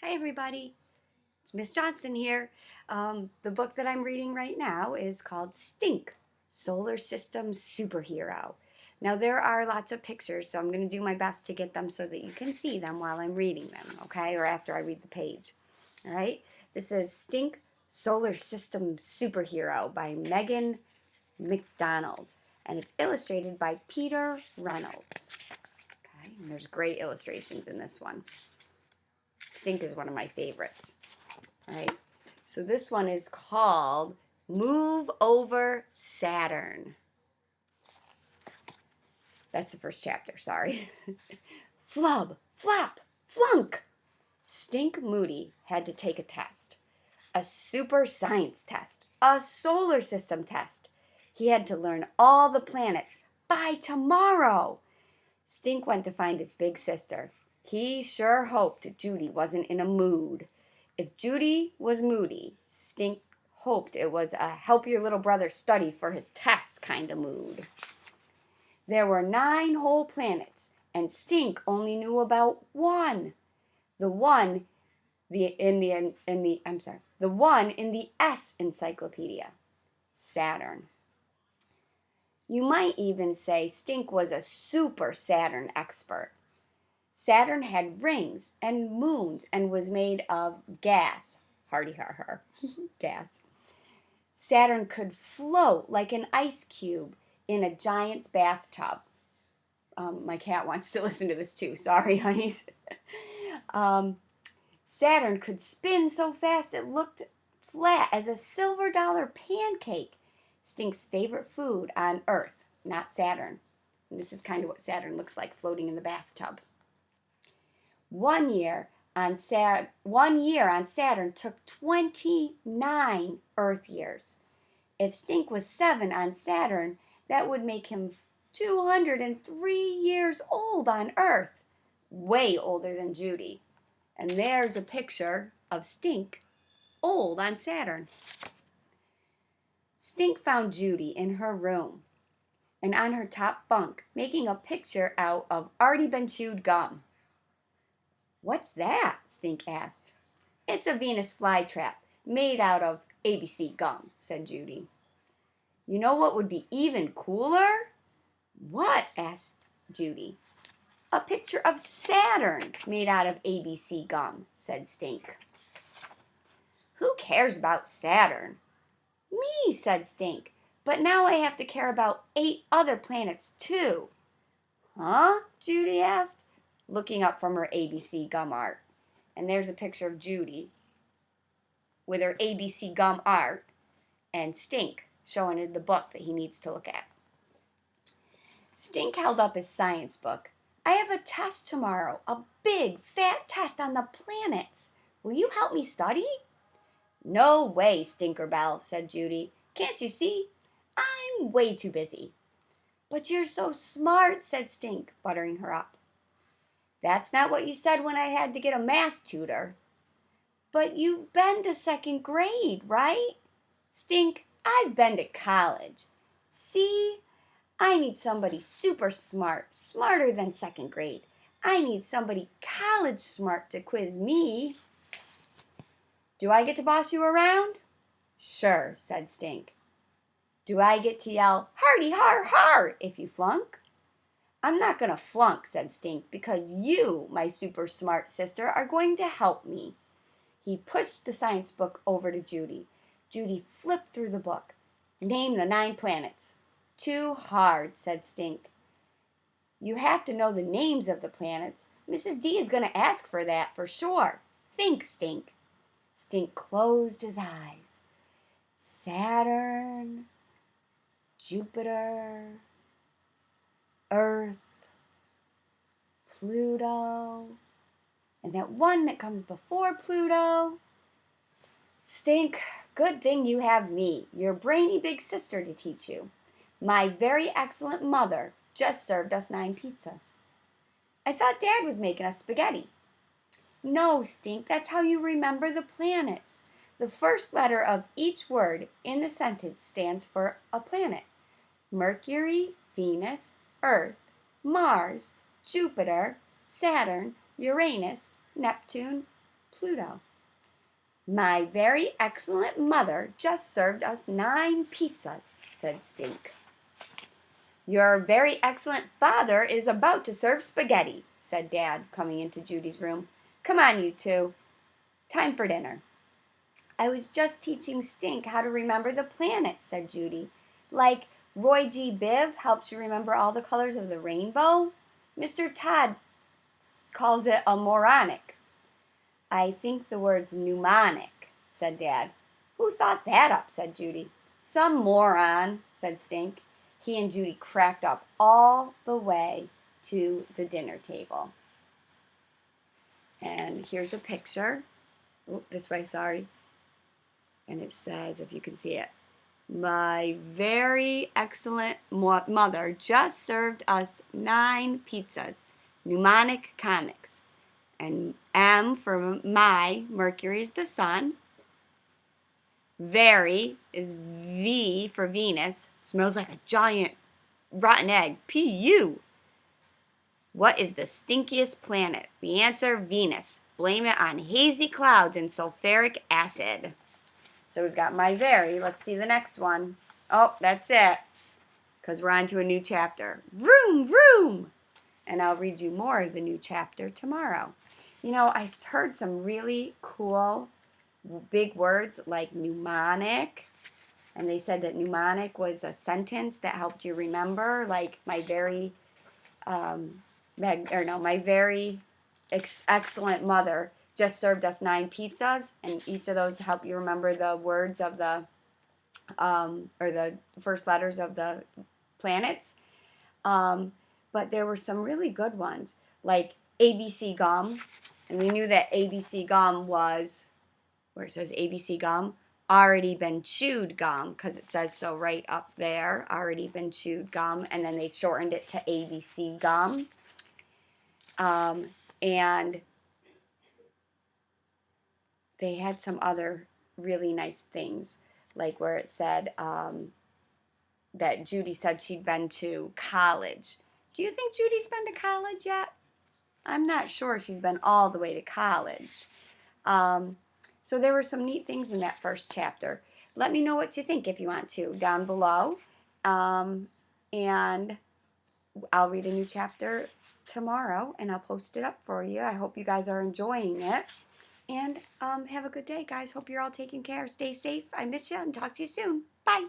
Hi everybody, it's Miss Johnson here. The book that I'm reading right now is called Stink, Solar System Superhero. Now there are lots of pictures, so I'm going to do my best to get them so that you can see them while I'm reading them, okay? Or after I read the page. All right? This is Stink, Solar System Superhero by Megan McDonald. And it's illustrated by Peter Reynolds. Okay, and there's great illustrations in this one. Stink is one of my favorites. All right. So this one is called Move Over Saturn. That's the first chapter, sorry. Flub, flap, flunk. Stink Moody had to take a test. A super science test. A solar system test. He had to learn all the planets by tomorrow. Stink went to find his big sister. He sure hoped Judy wasn't in a mood. If Judy was moody, Stink hoped it was a help your little brother study for his test kind of mood. There were 9 whole planets, and Stink only knew about one. The one in the S encyclopedia, Saturn. You might even say Stink was a super Saturn expert. Saturn had rings and moons and was made of gas. Hardy har har. Gas. Saturn could float like an ice cube in a giant's bathtub. My cat wants to listen to this too. Sorry, honeys. Saturn could spin so fast it looked flat as a silver dollar pancake. Stink's favorite food on Earth, not Saturn. And this is kind of what Saturn looks like floating in the bathtub. 1 year on Saturn took 29 Earth years. If Stink was 7 on Saturn, that would make him 203 years old on Earth. Way older than Judy. And there's a picture of Stink old on Saturn. Stink found Judy in her room and on her top bunk making a picture out of already been chewed gum. What's that? Stink asked. It's a Venus flytrap made out of ABC gum, said Judy. You know what would be even cooler? What? Asked Judy. A picture of Saturn made out of ABC gum, said Stink. Who cares about Saturn? Me, said Stink. But now I have to care about 8 other planets too. Huh? Judy asked, looking up from her ABC gum art. And there's a picture of Judy with her ABC gum art and Stink showing her the book that he needs to look at. Stink held up his science book. I have a test tomorrow, a big, fat test on the planets. Will you help me study? No way, Stinkerbell, said Judy. Can't you see? I'm way too busy. But you're so smart, said Stink, buttering her up. That's not what you said when I had to get a math tutor. But you've been to 2nd grade, right? Stink, I've been to college. See? I need somebody super smart, smarter than 2nd grade. I need somebody college smart to quiz me. Do I get to boss you around? Sure, said Stink. Do I get to yell, hardy har har, if you flunk? I'm not going to flunk, said Stink, because you, my super smart sister, are going to help me. He pushed the science book over to Judy. Judy flipped through the book. Name the 9 planets. Too hard, said Stink. You have to know the names of the planets. Mrs. D is going to ask for that for sure. Think, Stink. Stink closed his eyes. Saturn, Jupiter, Earth, Pluto, and that one that comes before Pluto. Stink, good thing you have me, your brainy big sister, to teach you. My very excellent mother just served us 9 pizzas. I thought Dad was making us spaghetti. No, Stink, that's how you remember the planets. The first letter of each word in the sentence stands for a planet. Mercury, Venus, Earth, Mars, Jupiter, Saturn, Uranus, Neptune, Pluto. My very excellent mother just served us 9 pizzas, said Stink. Your very excellent father is about to serve spaghetti, said Dad, coming into Judy's room. Come on, you two. Time for dinner. I was just teaching Stink how to remember the planets, said Judy. Like Roy G. Biv helps you remember all the colors of the rainbow, Mr. Todd calls it a moronic. I think the word's mnemonic, said Dad. Who thought that up, said Judy. Some moron, said Stink. He and Judy cracked up all the way to the dinner table. And here's a picture. Oh, this way, sorry. And it says, if you can see it, my very excellent mother just served us 9 pizzas. Mnemonic Comics. And M for my, Mercury is the sun. Very is V for Venus. Smells like a giant rotten egg. P-U. What is the stinkiest planet? The answer, Venus. Blame it on hazy clouds and sulfuric acid. So we've got my very. Let's see the next one. Oh, that's it. Because we're on to a new chapter. Vroom, vroom. And I'll read you more of the new chapter tomorrow. You know, I heard some really cool big words like mnemonic. And they said that mnemonic was a sentence that helped you remember. Like my very, my very excellent mother just served us 9 pizzas, and each of those help you remember the words of the, or the first letters of the planets. But there were some really good ones, like ABC gum, and we knew that ABC gum was, where it says ABC gum, already been chewed gum, because it says so right up there, already been chewed gum, and then they shortened it to ABC gum. And they had some other really nice things, like where it said that Judy said she'd been to college. Do you think Judy's been to college yet? I'm not sure she's been all the way to college. So there were some neat things in that first chapter. Let me know what you think if you want to down below. And I'll read a new chapter tomorrow, and I'll post it up for you. I hope you guys are enjoying it. And have a good day, guys. Hope you're all taking care. Stay safe. I miss you, and talk to you soon. Bye.